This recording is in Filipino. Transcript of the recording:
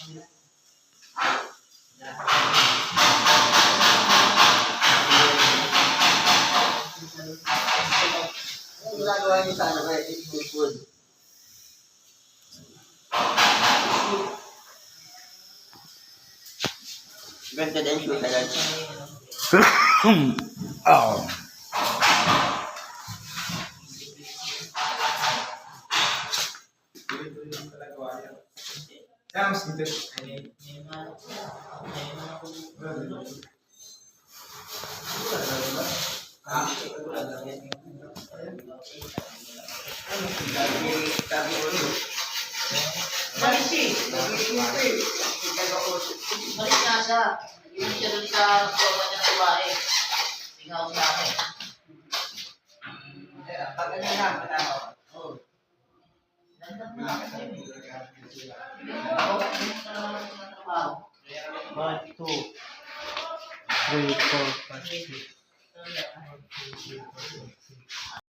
Ang ginagawa niyo sa ano kaya food? Ganda din siya talaga. Oh. Balik nga siya. Yun siya dun sa promo niya ng babae. Tingnan ko sa akin. Pag ano lang, Oo. One, two, three, four, five, six.